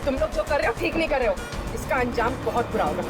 तुम लोग जो कर रहे हो ठीक नहीं कर रहे हो, इसका अंजाम बहुत बुरा होगा।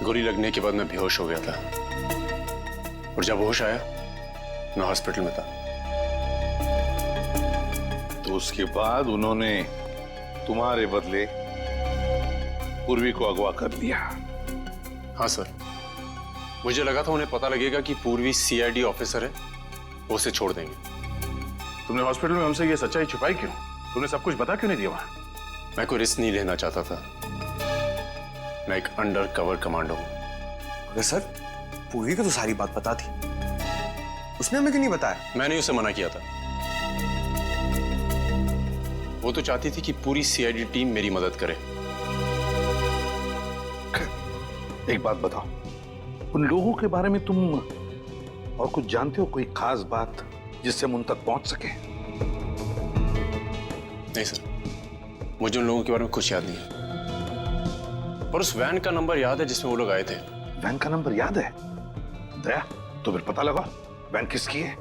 गोली लगने के बाद मैं बेहोश हो गया था और जब होश आया मैं हॉस्पिटल में था। तो उसके बाद उन्होंने तुम्हारे बदले पूर्वी को अगवा कर लिया? हाँ सर, मुझे लगा था उन्हें पता लगेगा कि पूर्वी सीआईडी ऑफिसर है, वो उसे छोड़ देंगे। तुमने हॉस्पिटल में हमसे ये सच्चाई छुपाई क्यों? तुमने सब कुछ बता क्यों नहीं दिया वहां? मैं कोई रिस्क नहीं लेना चाहता था। मैं एक अंडर कवर कमांडो हूं। अगर सर पूर्वी को तो सारी बात पता थी, उसने हमें क्यों नहीं बताया? मैंने उसे मना किया था। वो तो चाहती थी कि पूरी सीआईडी टीम मेरी मदद करे। एक बात बताओ, उन लोगों के बारे में तुम और कुछ जानते हो? कोई खास बात जिससे हम उन तक पहुंच सके? नहीं सर, मुझे उन लोगों के बारे में कुछ याद नहीं है, पर उस वैन का नंबर याद है जिसमें वो लोग आए थे। वैन का नंबर याद है? दया, तो फिर पता लगा वैन किसकी है।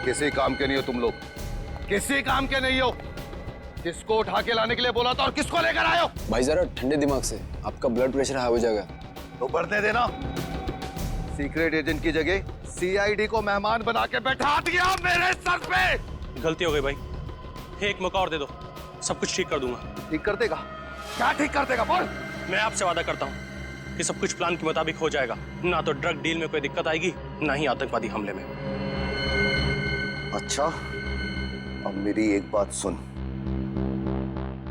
किसी काम के नहीं हो तुम लोग, किसी काम के नहीं हो। किसको उठा के लाने के लिए बोला था और किसको लेकर आए हो? भाई जरा ठंडे दिमाग से, आपका ब्लड प्रेशर हाई हो जाएगा। तो बढ़ने देना। सीक्रेट एजेंट की जगह सीआईडी को मेहमान बना के बैठा दिया मेरे सर पे। गलती हो गई भाई, एक मौका और दे दो, सब कुछ ठीक कर दूंगा। ठीक कर देगा? क्या ठीक कर देगा बोल? मैं आपसे वादा करता हूँ कि सब कुछ प्लान के मुताबिक हो जाएगा। ना तो ड्रग डील में कोई दिक्कत आएगी, ना ही आतंकवादी हमले में। अच्छा, अब मेरी एक बात सुन।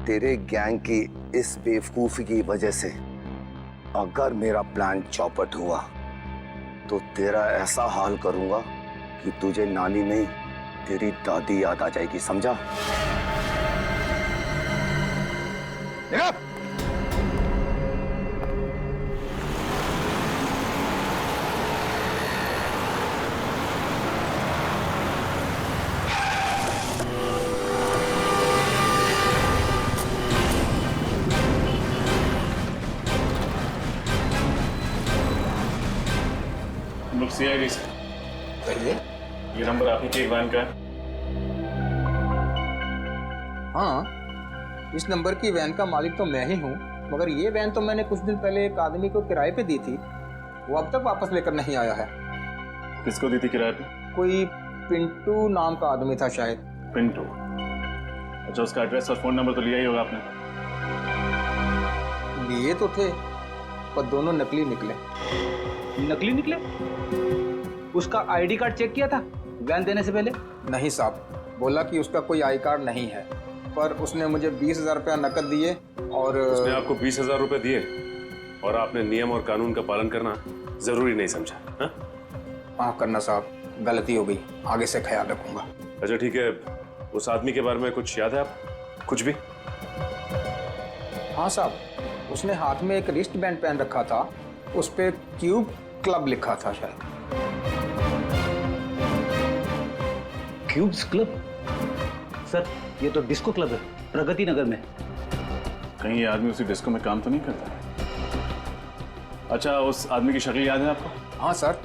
तेरे गैंग की इस बेवकूफी की वजह से अगर मेरा प्लान चौपट हुआ तो तेरा ऐसा हाल करूंगा कि तुझे नानी नहीं तेरी दादी याद आ जाएगी, समझा? सीआईडी से कहिए। ये नंबर आप ही के वैन का है? हाँ, इस नंबर की वैन का मालिक तो मैं ही हूँ, मगर ये वैन तो मैंने कुछ दिन पहले एक आदमी को किराए पे दी थी, वो अब तक वापस लेकर नहीं आया है। किसको दी थी किराए पे? कोई पिंटू नाम का आदमी था शायद। पिंटू? अच्छा, उसका एड्रेस और फोन नंबर तो लिया ही होगा आपने? लिए तो थे, पर दोनों नकली निकले। नकली निकले? उसका आईडी कार्ड चेक किया था वैन देने से पहले? नहीं साहब, बोला कि उसका कोई आई कार्ड नहीं है, पर उसने मुझे 20,000 रुपया नकद दिए और उसने आपको 20,000 रुपए दिए और आपने नियम और कानून का पालन करना जरूरी नहीं समझा? हाँ? माफ करना साहब, गलती हो गई, आगे से ख्याल रखूंगा। अच्छा ठीक है, उस आदमी के बारे में कुछ याद है आप? कुछ भी? हाँ साहब, उसने हाथ में एक रिस्ट बैंड पहन रखा था, उस पे क्यूब क्लब लिखा था शायद। Cubes club? सर ये तो डिस्को क्लब है, प्रगति नगर में। कहीं ये आदमी उसी डिस्को में काम तो नहीं करता है? अच्छा, उस आदमी की शक्ल याद है आपको? हाँ सर,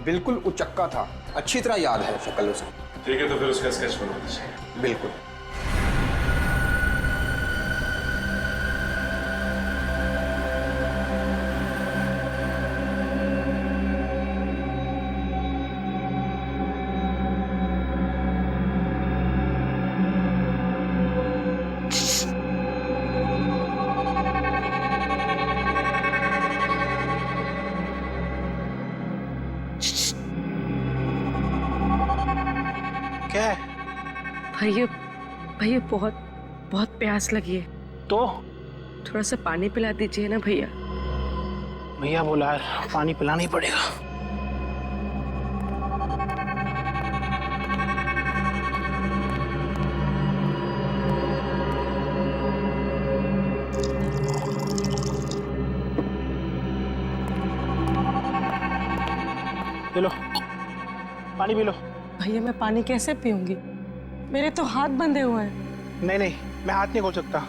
बिल्कुल उचक्का था, अच्छी तरह याद है शक्ल उसकी। ठीक है, तो फिर उसका स्केच बना दीजिए। बिल्कुल। क्या है? भैया भैया बहुत बहुत प्यास लगी है, तो थोड़ा सा पानी पिला दीजिए ना भैया। भैया बोला है, पानी पिलाना ही पड़ेगा। ले लो, पानी पी लो। भैया मैं पानी कैसे पीऊंगी, मेरे तो हाथ बंधे हुए हैं। नहीं नहीं, मैं हाथ नहीं खोल सकता।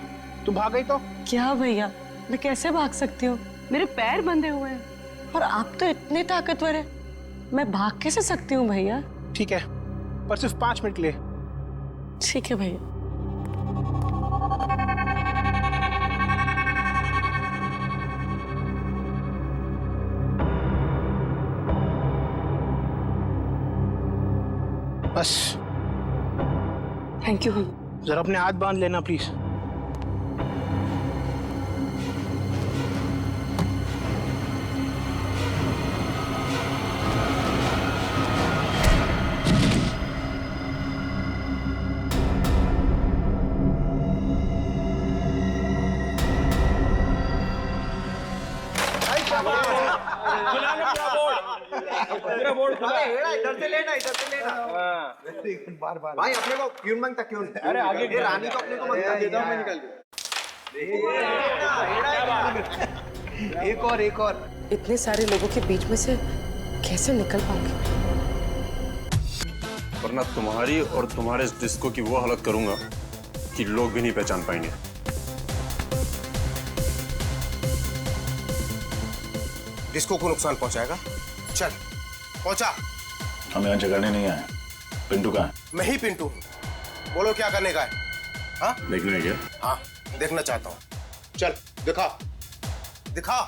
तू भाग गई तो? क्या भैया, मैं कैसे भाग सकती हूँ, मेरे पैर बंधे हुए हैं और आप तो इतने ताकतवर हैं, मैं भाग कैसे सकती हूँ भैया? ठीक है, पर सिर्फ 5 मिनट के लिए। ठीक है भैया। बस थैंक यू भैया। जरा अपने हाथ बांध लेना प्लीज। भाई अपने को क्यों मांगता क्यों? अरे आगे रानी को अपने को मांगता, देता हूं मैं निकाल के। एक और इतने सारे लोगों के बीच में से कैसे निकल पाऊंगी? वरना तुम्हारी और तुम्हारे इस डिस्को की वो हालत करूंगा कि लोग भी नहीं पहचान पाएंगे। डिस्को को नुकसान पहुंचाएगा? चल पहुंचा। हम यहाँ झगड़ने नहीं आए। पिंटू कहाँ है? मैं ही पिंटू हूं, बोलो क्या करने का है? हाँ देखने क्या? हाँ देखना चाहता हूँ, चल दिखा दिखा।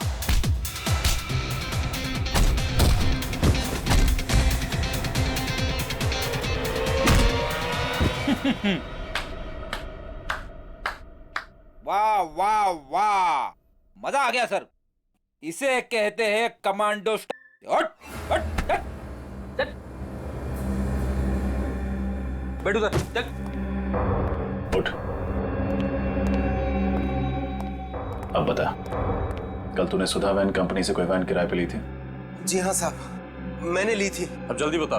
वाह वाह वाह, मजा आ गया सर। इसे कहते हैं कमांडो बैठो सर, चल। उठ। अब बता, कल तूने सुधा वैन कंपनी से कोई वैन किराए पे ली थी? जी हाँ साहब, मैंने ली थी। अब जल्दी बता,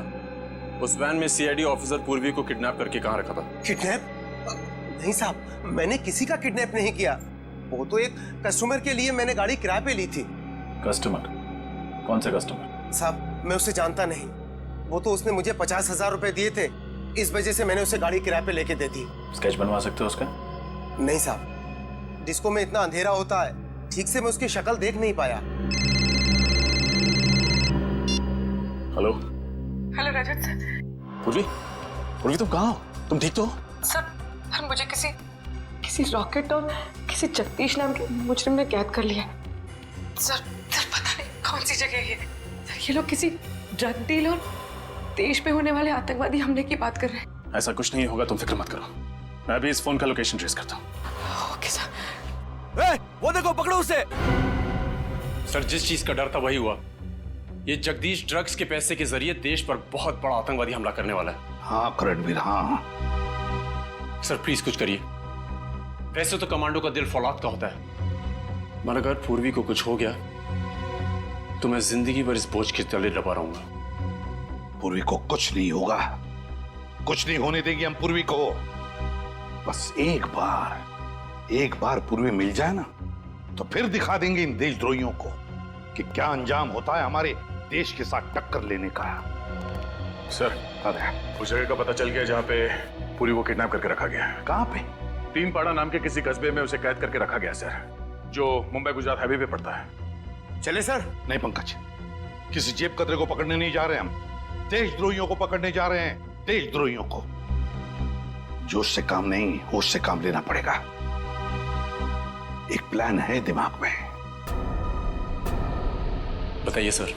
उस वैन में सीआईडी ऑफिसर पूर्वी को किडनैप करके कहाँ रखा था? किडनैप? नहीं साहब, मैंने किसी का किडनैप नहीं किया। वो तो एक कस्टमर के लिए मैंने गाड़ी किराए पे ली थी। कस्टमर? कौन से कस्टमर? साहब मैं उसे जानता नहीं, वो तो उसने मुझे 50,000 रुपए दिए थे, इस वजह से मैंने उसे गाड़ी किराए पे लेके दे दी। स्केच बनवा सकते हो उसका? नहीं साहब, डिस्को में इतना अंधेरा होता है, ठीक से मैं उसकी शक्ल देख नहीं पाया। हेलो हेलो रजत सर। पूर्वी, पूर्वी तुम कहाँ हो? तुम ठीक तो हो? सर मुझे किसी रॉकेट और किसी जगदीश नाम के मुजरिम ने कैद कर लिया। सर पता नहीं कौन सी जगह है ये। सर ये लोग किसी ड्रग डील और देश पे होने वाले आतंकवादी हमले की बात कर रहे हैं। ऐसा कुछ नहीं होगा, तुम फिक्र मत करो। मैं अभी इस फोन का लोकेशन ट्रेस करता हूँ। Okay sir. वो देखो, पकड़ो उसे। सर जिस चीज का डर था वही हुआ। ये जगदीश ड्रग्स के पैसे के जरिए देश पर बहुत बड़ा आतंकवादी हमला करने वाला है। हाँ रणवीर, हाँ। सर प्लीज कुछ करिए। वैसे तो कमांडो का दिल फौलाद का होता है, मगर अगर पूर्वी को कुछ हो गया तो मैं जिंदगी भर इस बोझ के तले दबा रहूंगा। पूर्वी को कुछ नहीं होगा, कुछ नहीं होने देंगे हम पूर्वी को। बस एक बार पूर्वी मिल जाए ना, तो फिर दिखा देंगे इन देशद्रोहियों को कि क्या अंजाम होता है हमारे देश के साथ टक्कर लेने का। सर, उस जगह का पता चल गया जहाँ पे पूरी को किडनैप करके रखा गया है। कहाँ पे? तीनपाड़ा नाम के किसी कस्बे में उसे कैद करके रखा गया सर, जो मुंबई गुजरात हाईवे पे पड़ता है। चले सर? नहीं पंकज, किसी जेब कतरे को पकड़ने नहीं जा रहे हम, देशद्रोहियों को पकड़ने जा रहे हैं, देशद्रोहियों को। जोश से काम नहीं, होश से काम लेना पड़ेगा। एक प्लान है दिमाग में। बताइए सर।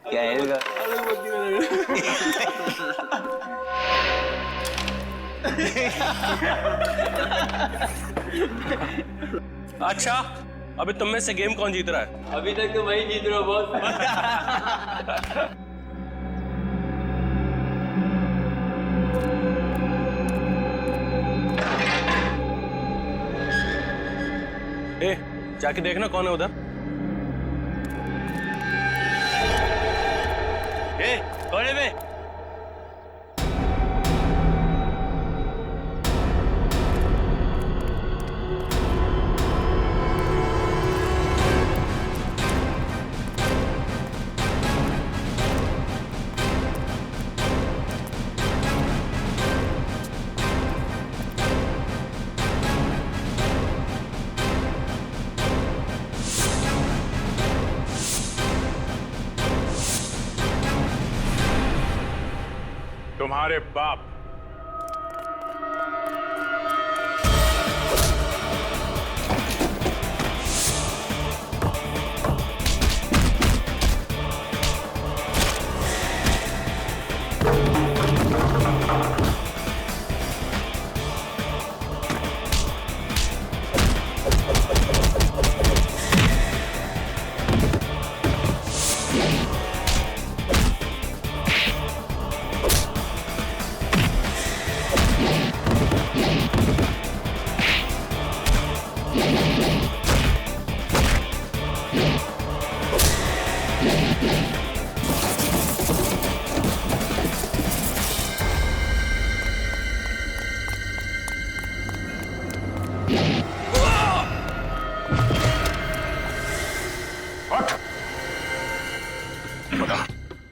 क्या है? अच्छा, अभी तुम में से गेम कौन जीत रहा है? अभी तक तो वही जीत रहा बॉस। ए, जाके देखना कौन है उधर। ए, कोने में। तुम्हारे बाप।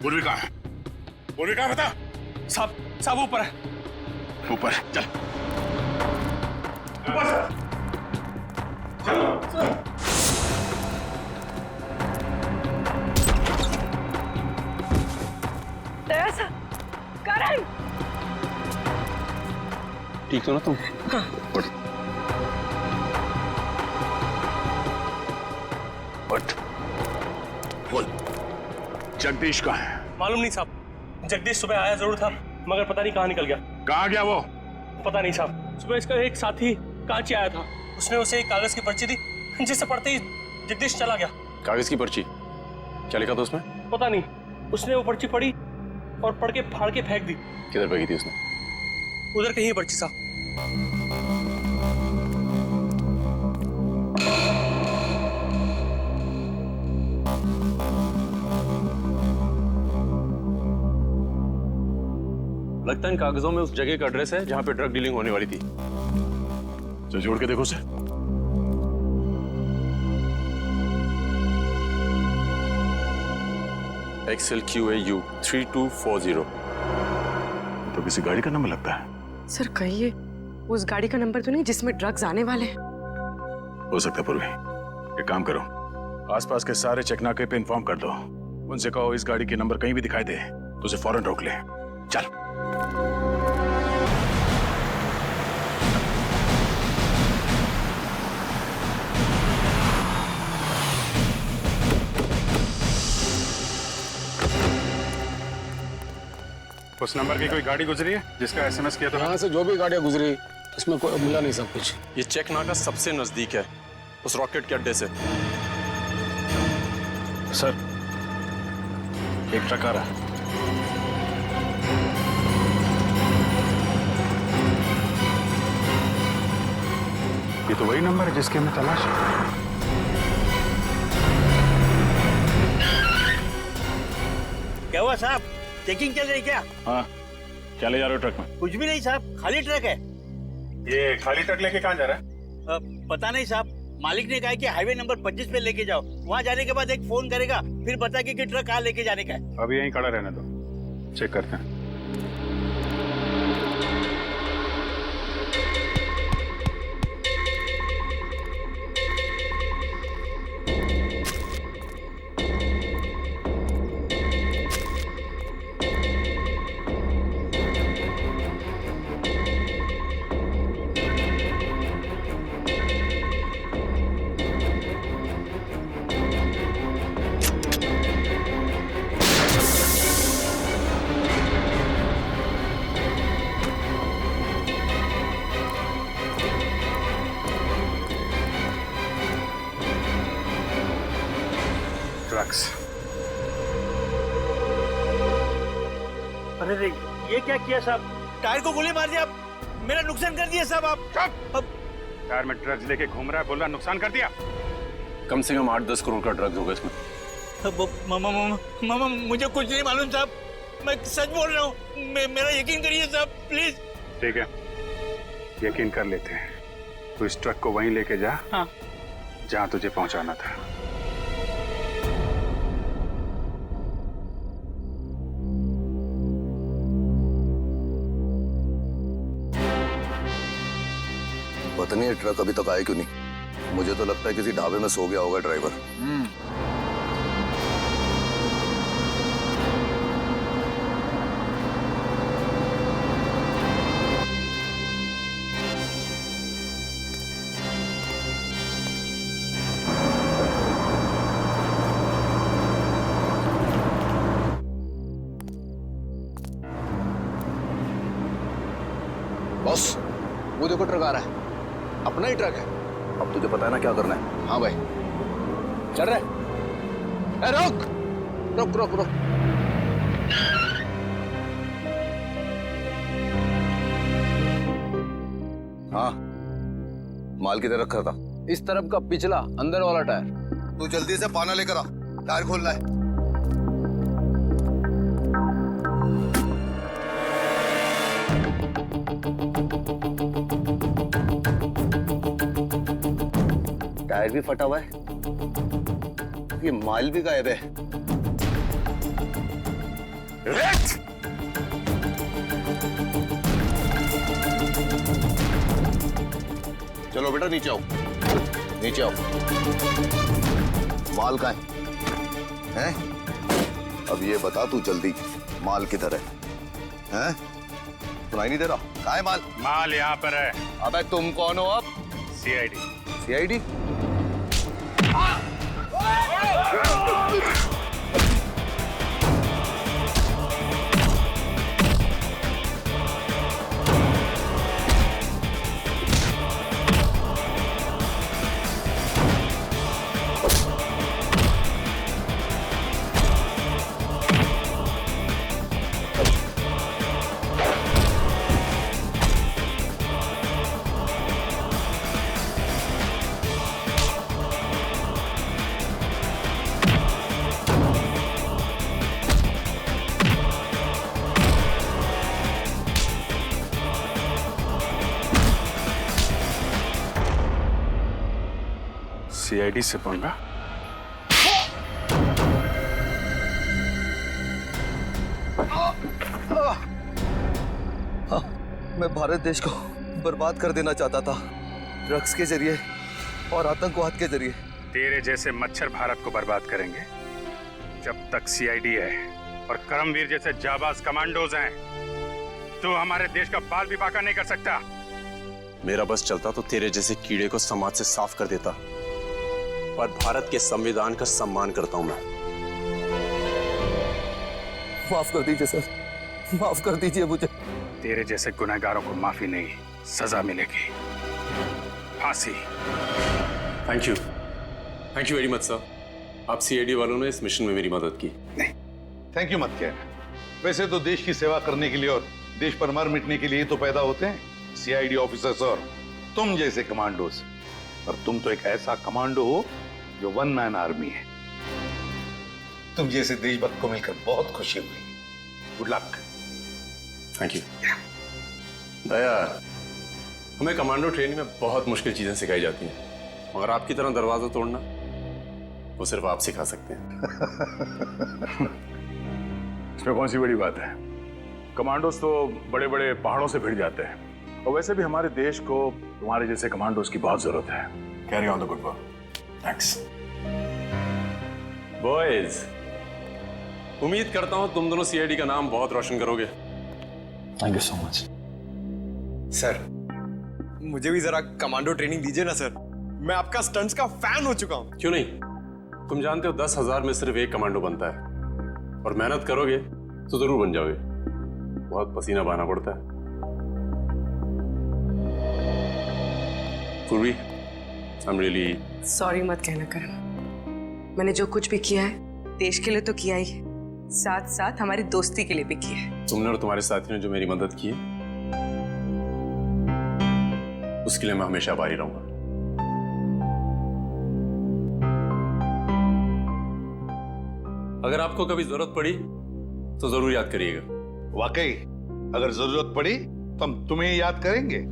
पूर्वी कहाँ है? पूर्वी कहाँ बता? सब ऊपर है। ऊपर चल। तेरा करण, ठीक हो ना तुम? उठ। बोल, जगदीश कहाँ है? मालूम नहीं साहब, जगदीश सुबह आया जरूर था, मगर पता नहीं कहाँ निकल गया। कहाँ गया वो? पता नहीं साहब, सुबह इसका एक साथी कांची आया था, उसने उसे एक कागज की पर्ची दी, जिसे पढ़ते ही जगदीश चला गया। कागज की पर्ची? क्या लिखा था उसमें? पता नहीं, उसने वो पर्ची पढ़ी और पढ़ के फाड़ के फेंक दी। किधर फेंकी थी उसने? उधर कहीं है पर्ची साहब। लगता है इन कागजों में उस जगह का एड्रेस है जहां पे ड्रग डीलिंग होने वाली थी। तो जोड़ के देखो उसे। XLQAU 3240। तो किसी गाड़ी का नंबर लगता है। सर कहीं ये उस गाड़ी का नंबर तो नहीं जिसमें ड्रग्स आने वाले हैं? हो सकता है पूर्वी। एक काम करो, आसपास के सारे चेकनाके पे इन्फॉर्म कर दो। उनसे कहो इस गाड़ी के नंबर कहीं भी दिखाई दे तो उसे फौरन रोक ले। चल। उस नंबर की कोई गाड़ी गुजरी है जिसका एसएमएस किया था? यहाँ से जो भी गाड़ियाँ गुजरी इसमें कोई मिला नहीं सब कुछ। ये चेक नाका सबसे नजदीक है उस रॉकेट के अड्डे से। सर, एक ट्रक आ रहा है। ये तो वही नंबर है जिसकी हमें तलाश है। क्या हुआ साहब, चेकिंग चल रही क्या? हाँ, क्या ले जा रहे हो ट्रक में? कुछ भी नहीं साहब, खाली ट्रक है। ये खाली ट्रक लेके कहाँ जा रहा है? पता नहीं साहब, मालिक ने कहा कि हाईवे नंबर 25 पे लेके जाओ। वहाँ जाने के बाद एक फोन करेगा, फिर बताएगा कि ट्रक कहाँ लेके जाने का है। अभी यहीं खड़ा रहने दो, चेक करते हैं। अरे रे, ये क्या किया साहब? टायर को गोली मार दिया, मेरा नुकसान कर दिया साहब आप। टायर में ड्रग्स लेके घूम रहा है, बोल रहा नुकसान कर दिया। कम से कम 8-10 करोड़ का ड्रग्स होगा इसमें। मामा मुझे कुछ नहीं मालूम साहब, मैं सच बोल रहा हूँ, मेरा यकीन करिए साहब प्लीज। ठीक है, यकीन कर लेते हैं। तो इस ट्रक को वहीं लेके जा। हाँ। जहाँ तुझे पहुंचाना था। पता नहीं ये ट्रक अभी तक आया क्यों नहीं। मुझे तो लगता है किसी ढाबे में सो गया होगा ड्राइवर। बॉस, वो देखो ट्रक आ रहा है, अपना ही ट्रक है। अब तुझे पता है ना क्या करना है? हाँ भाई, चल रहा है। रुक रुक रुक रुक। हाँ, माल किधर रखा था? इस तरफ का पिछला अंदर वाला टायर। तू जल्दी से पाना लेकर आ, टायर खोल रहा है। टायर भी फटा हुआ है, ये माल भी गायब है। चलो बेटा नीचे आओ, नीचे आओ। माल कहाँ है? अब ये बता तू जल्दी, माल किधर है? हैं? सुनाई नहीं दे रहा? कहाँ है माल? माल यहाँ पर है। अबे तुम कौन हो अब? सीआईडी। सीआईडी? सीआईडी से पंगा? मैं भारत देश को बर्बाद कर देना चाहता था, ड्रग्स के जरिए और आतंकवाद के जरिए। तेरे जैसे मच्छर भारत को बर्बाद करेंगे। जब तक सीआईडी है और करमवीर जैसे जाबाज कमांडोज हैं, तो हमारे देश का बाल भी बाका नहीं कर सकता। मेरा बस चलता तो तेरे जैसे कीड़े को समाज से साफ कर देता, पर भारत के संविधान का सम्मान करता हूं मैं। माफ कर दीजिए सर, माफ कर दीजिए मुझे। तेरे जैसे गुनहगारों को माफी नहीं, सजा मिलेगी, फांसी। Thank you very much sir. आप सीआईडी वालों ने इस मिशन में मेरी मदद की। नहीं, थैंक यू मत कहना। वैसे तो देश की सेवा करने के लिए और देश पर मर मिटने के लिए तो पैदा होते हैं सीआईडी ऑफिसर्स और तुम जैसे कमांडोज। पर तुम तो एक ऐसा कमांडो हो जो वन मैन आर्मी है। तुम जैसे देशभक्त को मिलकर बहुत खुशी हुई। Good luck. Thank you. Daya, हमें कमांडो ट्रेनिंग में बहुत मुश्किल चीजें सिखाई जाती हैं, मगर आपकी तरह दरवाजा तोड़ना वो सिर्फ आप सिखा सकते हैं। इसमें कौन सी बड़ी बात है? कमांडोज तो बड़े बड़े पहाड़ों से भिड़ जाते हैं, और वैसे भी हमारे देश को तुम्हारे जैसे कमांडोज की बहुत जरूरत है। Carry on the good work. Thanks boys. उम्मीद करता हूं तुम दोनों सीआईडी का नाम बहुत रोशन करोगे। Thank you so much sir. मुझे भी जरा कमांडो ट्रेनिंग दीजिए ना सर, मैं आपका स्टंट्स का फैन हो चुका हूं। क्यों नहीं? तुम जानते हो 10,000 में सिर्फ एक कमांडो बनता है, और मेहनत करोगे तो जरूर बन जाओगे। बहुत पसीना बहाना पड़ता है। पूर्वी, आई एम रियली सॉरी मत कहना करण। मैंने जो कुछ भी किया है देश के लिए तो किया ही, साथ साथ हमारी दोस्ती के लिए भी किया है। तुमने और तुम्हारे साथियों ने जो मेरी मदद की है उसके लिए मैं हमेशा आभारी रहूंगा। अगर आपको कभी जरूरत पड़ी तो जरूर याद करिएगा। वाकई अगर जरूरत पड़ी तो हम तुम्हें याद करेंगे।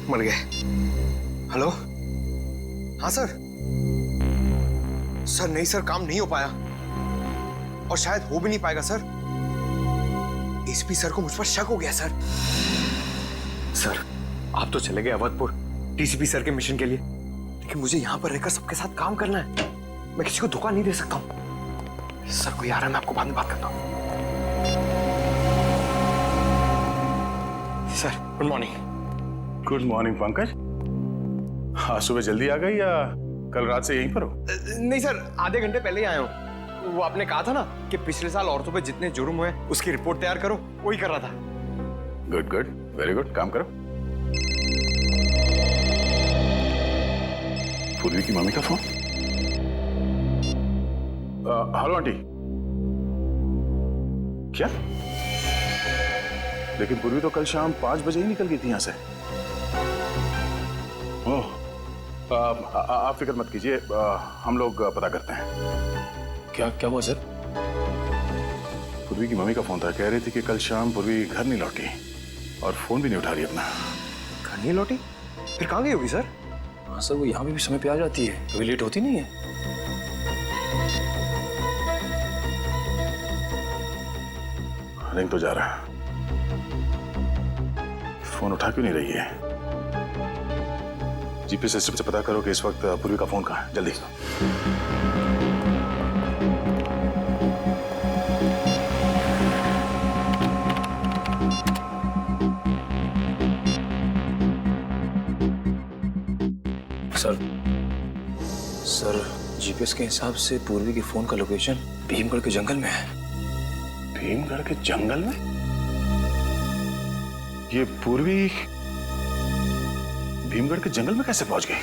मर गए। हेलो, हाँ सर। सर नहीं सर, काम नहीं हो पाया और शायद हो भी नहीं पाएगा सर। एसपी सर को मुझ पर शक हो गया सर। सर आप तो चले गए अवधपुर डीसीपी सर के मिशन के लिए, लेकिन मुझे यहां पर रहकर सबके साथ काम करना है। मैं किसी को धोखा नहीं दे सकता हूं। सर कोई आ रहा है, मैं आपको बाद में बात करता हूं। Sir good morning. Good morning Pankaj. आज सुबह जल्दी आ गई या कल रात से यहीं पर हो? नहीं सर, आधे घंटे पहले ही आया हूँ। वो आपने कहा था ना कि पिछले साल औरतों पे जितने जुर्म हुए उसकी रिपोर्ट तैयार करो, वही कर रहा था। गुड गुड, वेरी गुड, काम करो। पूर्वी की मम्मी का फोन। Hello aunty. क्या? लेकिन पूर्वी तो कल शाम 5 बजे ही निकल गई थी यहां से। ओह, आप फिक्र मत कीजिए, हम लोग पता करते हैं। क्या हुआ सर? पूर्वी की मम्मी का फोन था, कह रही थी कि कल शाम पूर्वी घर नहीं लौटी और फोन भी नहीं उठा रही अपना। घर नहीं लौटी? फिर कहाँ गई होगी सर? हाँ सर, वो यहाँ भी समय पे आ जाती है, कभी लेट होती नहीं है। रिंग तो जा रहा है। फोन उठा क्यों नहीं रही है? जीपीएस सिस्टम से पता करो कि इस वक्त पूर्वी का फोन कहाँ है, जल्दी। सर जीपीएस के हिसाब से पूर्वी के फोन का लोकेशन भीमगढ़ के जंगल में है। भीमगढ़ के जंगल में? ये पूर्वी भीमगढ़ के जंगल में कैसे पहुंच गई?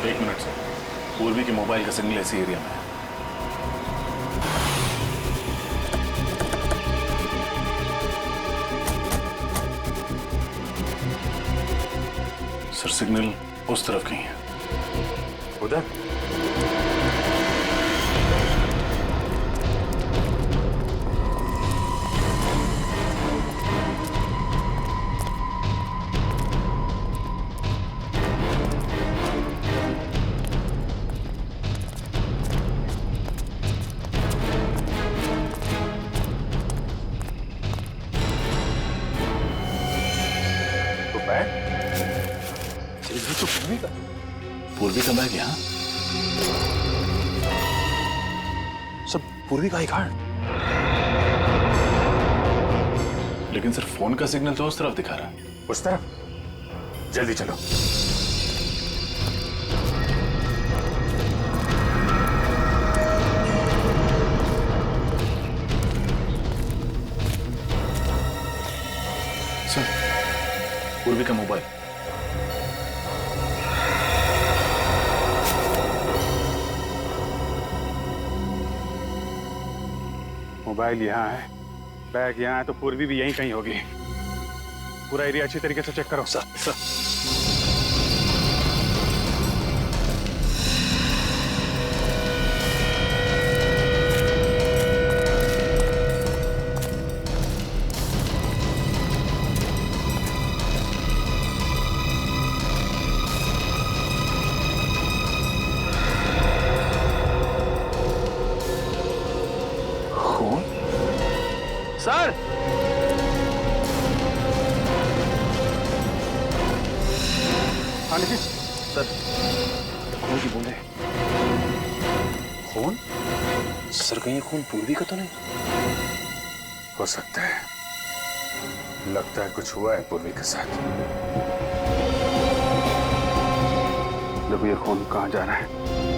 एक मिनट सर, पूर्वी के मोबाइल का सिग्नल ऐसी एरिया में है। सर सिग्नल उस तरफ कहीं है। उधर? पूर्वी का बैग यहाँ? सब पूर्वी का ही कार्ड, लेकिन सर फोन का सिग्नल तो उस तरफ दिखा रहा है। उस तरफ? जल्दी चलो। सर पूर्वी का मोबाइल। मोबाइल यहाँ है, बैग यहाँ है, तो पूर्वी भी यहीं कहीं होगी। पूरा एरिया अच्छी तरीके से चेक करो। सर सर हाँ निखिल सर खून की बूंदें। खून? सर कहीं ये खून पूर्वी का तो नहीं? हो सकता है, लगता है कुछ हुआ है पूर्वी के साथ। देखो ये खून कहाँ जा रहा है।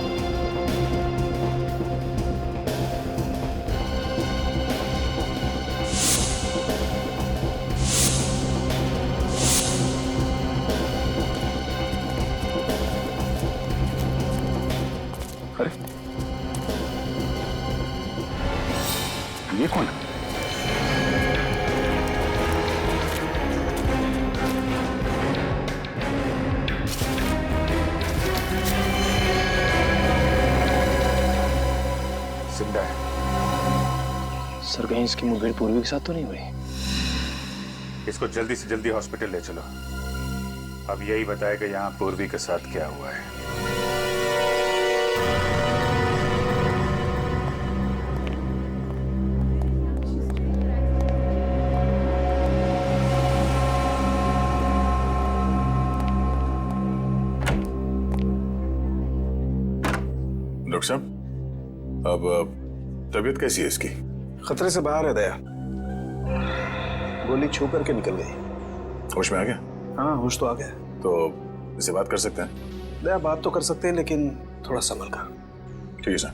ये कौन है? जिंदा है। सर कहीं इसकी मुठभेड़ पूर्वी के साथ तो नहीं हुई? इसको जल्दी से जल्दी हॉस्पिटल ले चलो। अब यही बताएगा यहाँ पूर्वी के साथ क्या हुआ है। डॉक्टर साहब, अब तबीयत कैसी है इसकी? खतरे से बाहर है दया, गोली छू करके निकल गई। होश में आ गया? हाँ होश तो आ गया। तो इससे बात कर सकते हैं? दया बात तो कर सकते हैं, लेकिन थोड़ा संभल कर। ठीक है सर।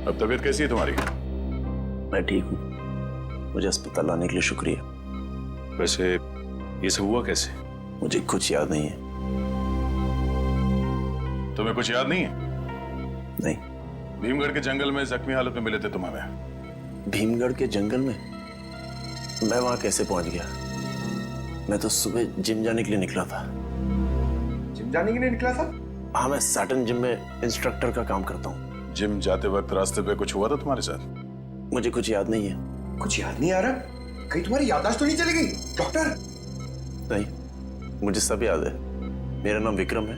अब तबीयत कैसी है तुम्हारी? मैं ठीक हूँ, मुझे अस्पताल आने के लिए शुक्रिया। वैसे ये सब हुआ कैसे? मुझे कुछ याद नहीं है। तुम्हें कुछ याद नहीं है? नहीं। भीमगढ़ के जंगल में जख्मी हालत में मिले थे तुम हमें। भीमगढ़ के जंगल में? मैं वहां कैसे पहुंच गया? मैं तो सुबह जिम जाने के लिए निकला था। जिम जाने के लिए निकला था? हाँ, मैं सैटर्न जिम में इंस्ट्रक्टर का काम करता हूँ। जिम जाते वक्त रास्ते पे कुछ हुआ था तुम्हारे साथ? मुझे कुछ याद नहीं है। कुछ याद नहीं आ रहा? कहीं तुम्हारी याददाश्त तो नहीं चली गई डॉक्टर? नहीं, मुझे सब याद है। मेरा नाम विक्रम है,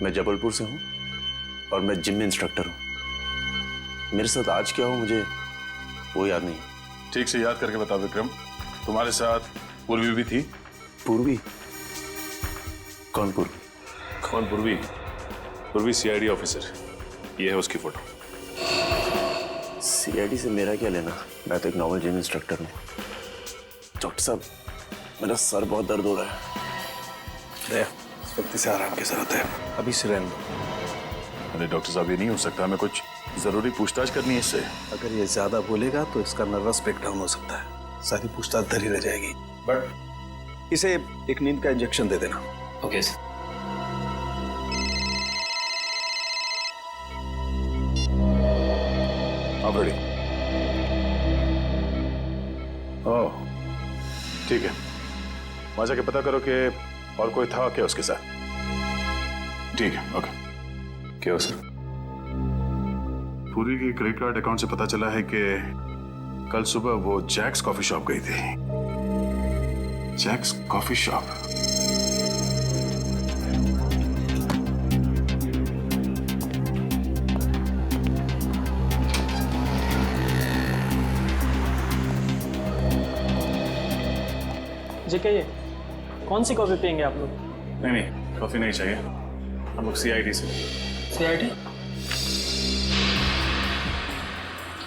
मैं जबलपुर से हूँ। और मैं जिम में इंस्ट्रक्टर हूँ। मेरे साथ आज क्या हो मुझे वो याद नहीं। ठीक से याद करके बता विक्रम, तुम्हारे साथ पूर्वी भी थी? पूर्वी? कौन पूर्वी? कौन पूर्वी? पूर्वी सीआईडी ऑफिसर, ये है उसकी फोटो। सीआईडी से मेरा क्या लेना, मैं तो एक नॉर्मल जिम इंस्ट्रक्टर हूँ। डॉक्टर साहब, मेरा सर बहुत दर्द हो रहा है। वक्त से आराम की जरूरत है, अभी से रहने दो। अरे डॉक्टर साहब, ये नहीं हो सकता, हमें कुछ जरूरी पूछताछ करनी है इससे। अगर ये ज्यादा बोलेगा तो इसका नर्वस ब्रेकडाउन हो सकता है, सारी पूछताछ धरी रह जाएगी। बट इसे एक नींद का इंजेक्शन दे देना। Okay sir. आप रेडी? ओह ठीक है, वहां जाके पता करो कि और कोई था क्या उसके साथ। ठीक है, ओके। क्या सर? पूरी के क्रेडिट कार्ड अकाउंट से पता चला है कि कल सुबह वो जैक्स कॉफी शॉप गई थी। Jacques coffee shop? जी कहिए, कौन सी कॉफी पियेंगे आप लोग? नहीं, कॉफी नहीं चाहिए, हम लोग सीआईडी से। सीआईडी?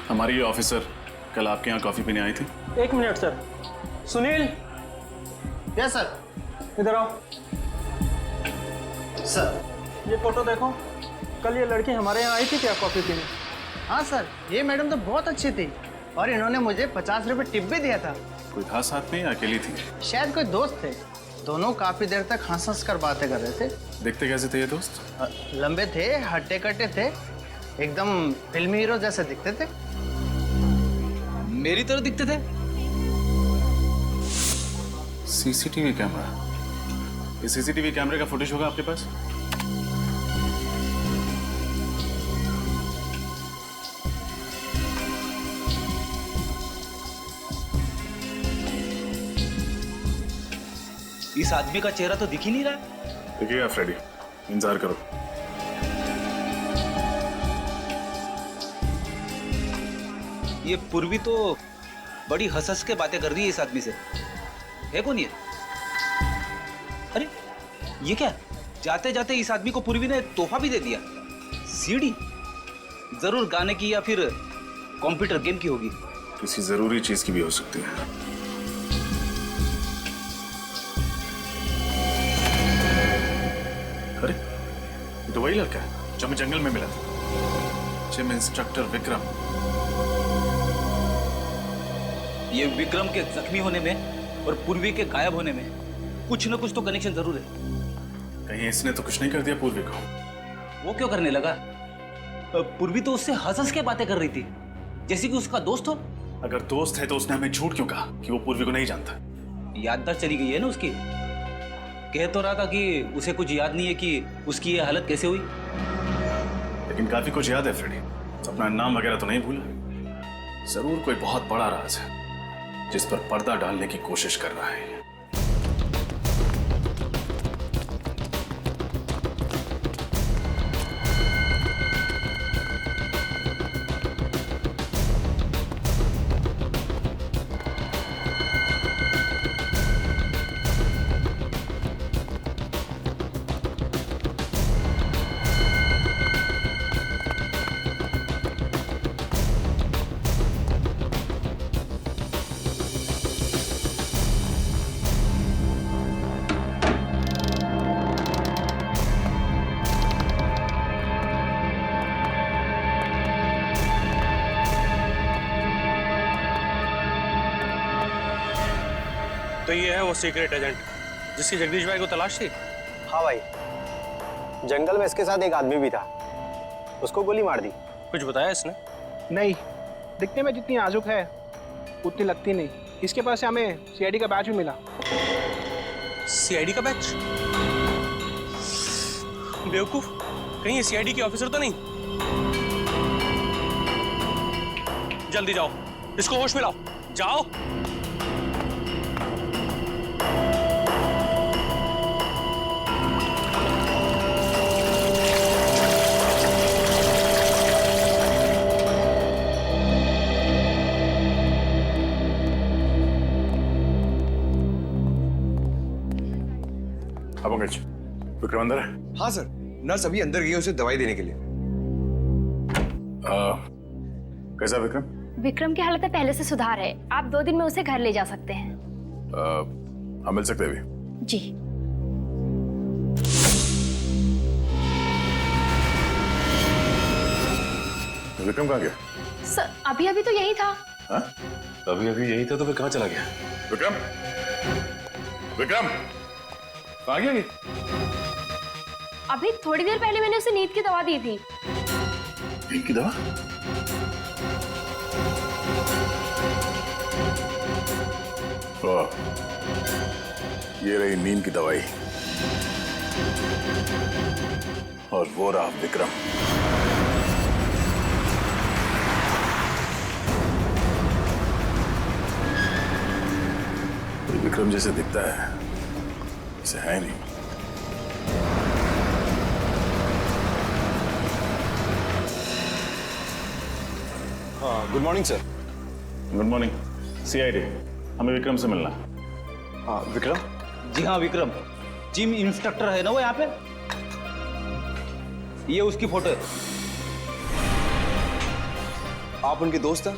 हमारी ऑफिसर कल आपके यहाँ कॉफी पीने आई थी। एक minute sir. Sunil. Yes sir. इधर आओ। सर ये फोटो देखो, कल ये लड़की हमारे यहाँ आई थी क्या कॉफी पीने? हाँ सर, ये मैडम तो बहुत अच्छी थी और इन्होंने मुझे 50 रुपए टिप भी दिया था। कोई था साथ में या अकेली थी? शायद कोई दोस्त थे, दोनों काफी देर तक हंस कर बातें कर रहे थे। देखते कैसे थे ये दोस्त? लंबे थे, हट्टे कट्टे थे, एकदम फिल्मी हीरो जैसे दिखते थे। मेरी तरह दिखते थे? CCTV camera? ये सीसीटीवी कैमरे का फुटेज होगा आपके पास? इस आदमी का चेहरा तो दिख ही नहीं रहा है। देखिएगा फ्रेडी, इंतजार करो। ये पूर्वी तो बड़ी हंस के बातें कर रही है इस आदमी से। है कौन ये? अरे ये क्या, जाते जाते इस आदमी को पूर्वी ने तोहफा भी दे दिया, सीडी। जरूर गाने की या फिर कंप्यूटर गेम की होगी। किसी जरूरी चीज की भी हो सकती है। अरे ये तो वही लड़का है जो हमें जंगल में मिला था, जिम इंस्ट्रक्टर विक्रम। ये विक्रम के जख्मी होने में और पूर्वी के गायब होने में कुछ न कुछ तो कनेक्शन जरूर है। कहीं इसने तो कुछ नहीं कर दिया पूर्वी को? वो क्यों करने लगा? पूर्वी तो उससे हंस के बातें कर रही थी, जैसे कि उसका दोस्त हो। अगर दोस्त है तो उसने हमें झूठ क्यों कहा कि वो पूर्वी को नहीं जानता? याददाश्त चली गई है ना उसकी। कह तो रहा था कि उसे कुछ याद नहीं है कि उसकी ये हालत कैसे हुई। लेकिन काफी कुछ याद है फ्रेडी, अपना नाम वगैरह तो नहीं भूला। जरूर कोई बहुत बड़ा राज है जिस पर पर्दा डालने की कोशिश कर रहा है। तो ये है वो सीक्रेट एजेंट जिसकी जगदीश भाई को तलाश थी? हाँ भाई, जंगल में इसके साथ एक आदमी भी था, उसको गोली मार दी। कुछ बताया इसने? नहीं, दिखने में जितनी नाजुक है उतनी लगती नहीं। इसके पास से हमें सीआईडी का बैच भी मिला। सीआईडी का बैच? बेवकूफ, कहीं ये सीआईडी के ऑफिसर तो नहीं? जल्दी जाओ, इसको होश में लाओ, जाओ। विक्रम अंदर है? हाँ सर, नर्स अभी अंदर गई है उसे दवाई देने के लिए। कैसा विक्रम? विक्रम की हालत में पहले से सुधार है। आप 2 दिन में उसे घर ले जा सकते हैं। हम मिल सकते हैं अभी? जी। विक्रम कहाँ गया? सर अभी अभी तो यही था। हाँ? अभी अभी यही था तो फिर कहाँ चला गया? विक्रम, विक्रम कहाँ गया ये? अभी थोड़ी देर पहले मैंने उसे नींद की दवा दी थी। नींद की दवा? ये रही नींद की दवाई और वो रहा विक्रम। विक्रम जैसे दिखता है इसे है नहीं। हाँ, good morning sir. Good morning. CID, हमें विक्रम से मिलना। हाँ विक्रम? जी हाँ विक्रम, जिम इंस्ट्रक्टर है ना वो यहाँ पे। ये उसकी फोटो है। आप उनके दोस्त हैं?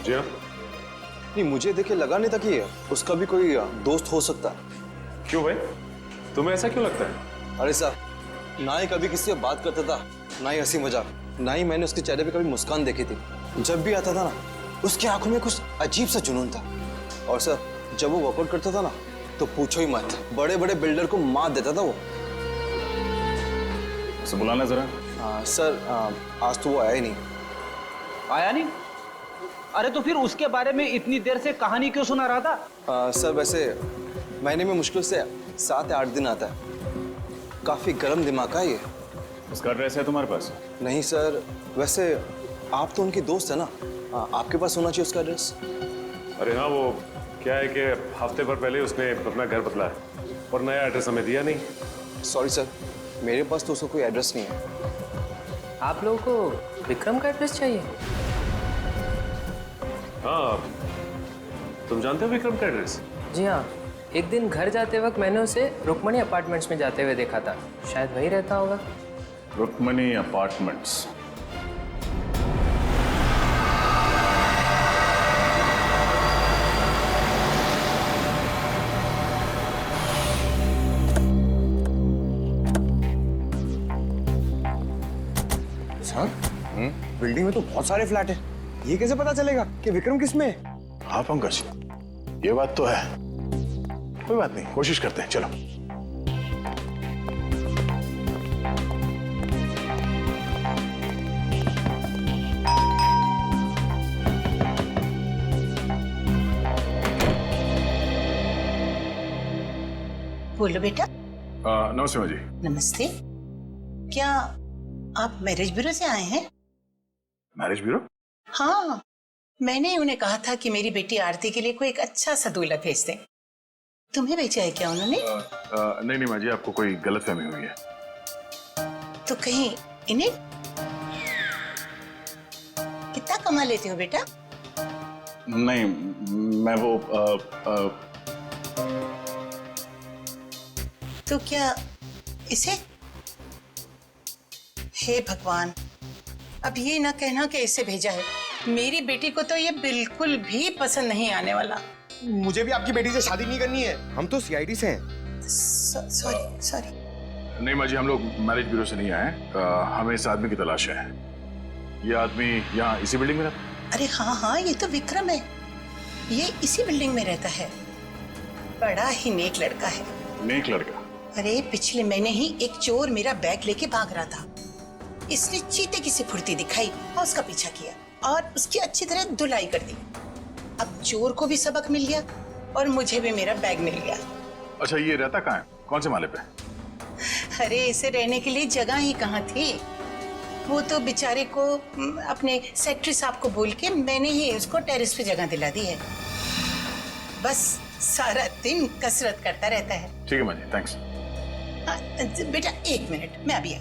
जी हाँ। नहीं, मुझे देखे लगा नहीं था कि उसका भी कोई दोस्त हो सकता। क्यों भाई, तुम्हें ऐसा क्यों लगता है? अरे साहब, ना ही कभी किसी से बात करता था, ना ही हंसी मजाक, ना ही मैंने उसके चेहरे पे कभी मुस्कान देखी थी। जब भी आता था ना, उसकी आंखों में कुछ अजीब सा जुनून था। और सर, जब वो वर्कआउट करता था ना, तो पूछो ही मत, बड़े बड़े बिल्डर को मात देता था वो। उसे बुलाना जरा। सर, आज तो वो आया ही नहीं। आया नहीं? अरे तो फिर उसके बारे में इतनी देर से कहानी क्यों सुना रहा था? सर वैसे महीने में मुश्किल से 7 या 8 दिन आता है। काफी गर्म दिमाग है ये। उसका एड्रेस है तुम्हारे पास? नहीं सर, वैसे आप तो उनकी दोस्त है ना, आपके पास होना चाहिए उसका एड्रेस। अरे हाँ, वो क्या है कि हफ्ते भर पहले उसने अपना घर बदला है और नया एड्रेस हमें दिया नहीं। सॉरी सर, मेरे पास तो उसका कोई एड्रेस नहीं है। आप लोगों को विक्रम का एड्रेस चाहिए? हाँ, तुम जानते हो विक्रम का एड्रेस? जी हाँ, एक दिन घर जाते वक्त मैंने उसे रुक्मणी अपार्टमेंट्स में जाते हुए देखा था। शायद वही रहता होगा। रुक्मणी अपार्टमेंट्स? सर, बिल्डिंग में तो बहुत सारे फ्लैट है, ये कैसे पता चलेगा कि विक्रम किस में है? हाँ पंकज, ये बात तो है। कोई बात नहीं, कोशिश करते हैं, चलो। बोलो बेटा। नमस्ते माँ जी। नमस्ते। क्या आप मैरिज ब्यूरो से आए हैं? Marriage bureau? हाँ, मैंने उन्हें कहा था कि मेरी बेटी आरती के लिए कोई एक अच्छा सा दूल्हा भेज दें। तुम्हें भेजा है क्या उन्होंने? नहीं माँ जी, आपको कोई गलतफहमी हुई है। तो कहीं इन्हें? कितना कमा लेते हो बेटा? नहीं, मैं वो तो क्या इसे? हे भगवान, अब ये ना कहना कि इसे भेजा है। मेरी बेटी को तो ये बिल्कुल भी पसंद नहीं आने वाला। मुझे भी आपकी बेटी से शादी नहीं करनी है, हम तो सीआईडी से हैं। सॉरी। नहीं माँ जी, हम लोग मैरिज ब्यूरो से नहीं आए। हमें इस आदमी की तलाश है। ये आदमी यहाँ इसी बिल्डिंग में रहता है? अरे हाँ, ये तो विक्रम है। ये इसी बिल्डिंग में रहता है। बड़ा ही नेक लड़का है। नेक लड़का? अरे पिछले महीने ही एक चोर मेरा बैग लेके भाग रहा था। इसने चीते की सी फुर्ती दिखाई और उसका पीछा किया और उसकी अच्छी तरह धुलाई कर दी। अब चोर को भी सबक मिल गया और मुझे भी मेरा बैग मिल गया। अच्छा, ये रहता कहाँ है? कौन से माले पे? अरे इसे रहने के लिए जगह ही कहाँ थी। वो तो बेचारे को अपने सेक्रेटरी साहब को बोल के मैंने ही उसको टेरेस पे जगह दिला दी है। बस सारा दिन कसरत करता रहता है। ठीक है माँ जी, थैंक्स। बेटा 1 मिनट, मैं अभी आ।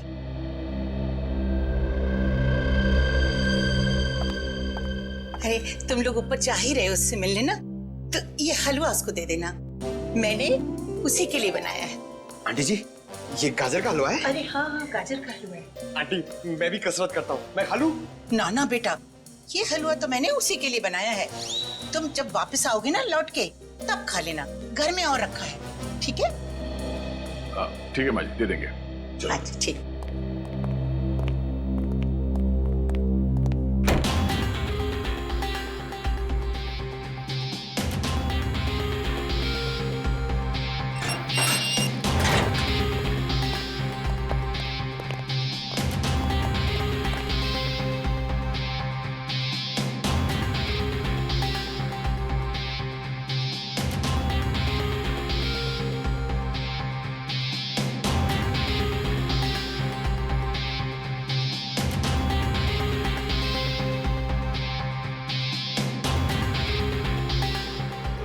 अरे तुम लोग ऊपर जा ही रहे हो उससे मिलने ना, तो ये हलवा उसको दे देना। मैंने उसी के लिए बनाया है। आंटी जी, ये गाजर का हलवा है? अरे हाँ हाँ, गाजर का हलवा है। आंटी मैं भी कसरत करता हूँ, मैं खा लूँ? ना ना बेटा, ये हलवा तो मैंने उसी के लिए बनाया है। तुम जब वापस आओगे ना लौट के, तब खा लेना, घर में और रखा है। ठीक है? ठीक है माँ जी, दे देंगे। चलो। अच्छा ठीक।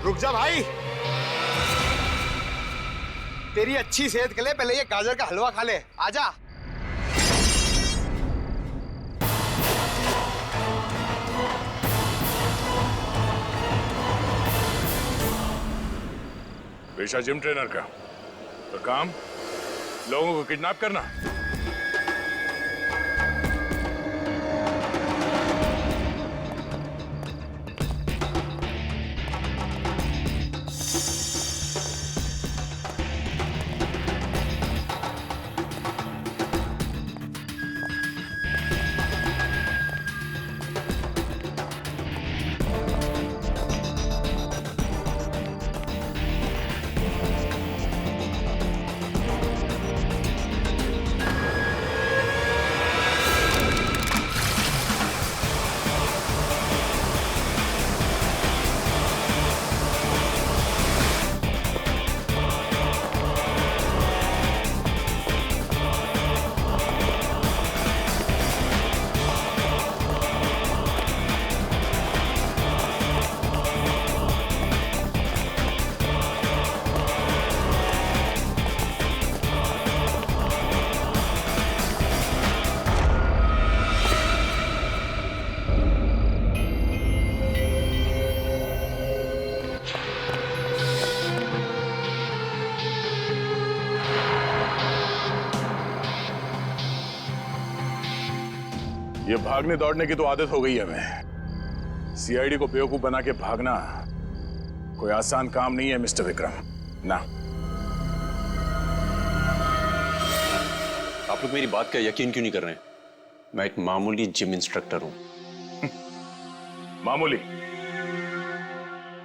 रुक जा भाई, तेरी अच्छी सेहत के लिए पहले ये गाजर का हलवा खा ले। आजा। पेशा जिम ट्रेनर का, तो काम लोगों को किडनैप करना। ये भागने दौड़ने की तो आदत हो गई है हमें। सीआईडी को बेवकूफ बना के भागना कोई आसान काम नहीं है मिस्टर विक्रम। ना, आप लोग मेरी बात का यकीन क्यों नहीं कर रहे हैं? मैं एक मामूली जिम इंस्ट्रक्टर हूं।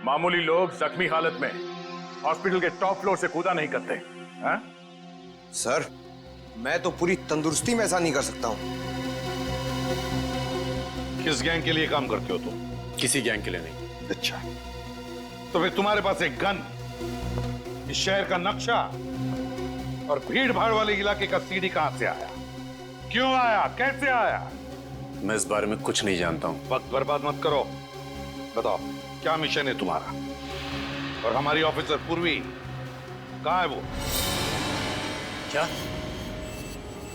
मामूली लोग जख्मी हालत में हॉस्पिटल के टॉप फ्लोर से कूदा नहीं करते। हा? सर, मैं तो पूरी तंदुरुस्ती में ऐसा नहीं कर सकता हूं। किस गैंग के लिए काम करते हो तुम? किसी गैंग के लिए नहीं। अच्छा, तो फिर तुम्हारे पास एक गन, इस शहर का नक्शा और भीड़ भाड़ वाले इलाके का सीडी कहां से आया? क्यों आया? कैसे आया? मैं इस बारे में कुछ नहीं जानता हूं। वक्त बर्बाद मत करो, बताओ क्या मिशन है तुम्हारा? और हमारी ऑफिसर पूर्वी कहां है वो? क्या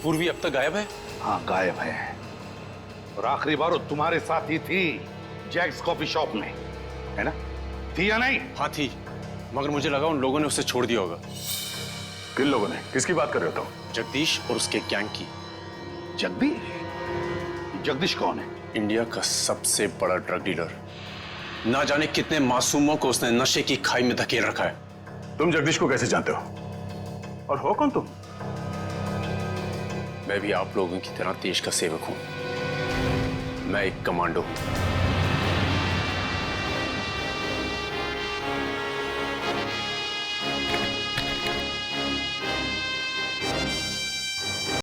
पूर्वी अब तक गायब है? हाँ, गायब है। और आखिरी बार वो तुम्हारे साथ ही थी जैक्स कॉफी शॉप में, है ना? थी या नहीं? हाँ थी, मगर मुझे लगा उन लोगों ने उसे छोड़ दिया होगा। किन लोगों ने? किसकी बात कर रहे हो तुम? जगदीश और उसके गैंग की। जगदीश? जगदीश कौन है? इंडिया का सबसे बड़ा ड्रग डीलर। ना जाने कितने मासूमों को उसने नशे की खाई में धकेल रखा है। तुम जगदीश को कैसे जानते हो? और हो कौन तुम? मैं भी आप लोगों की तरह देश का सेवक हूं। मैं एक कमांडो हूं।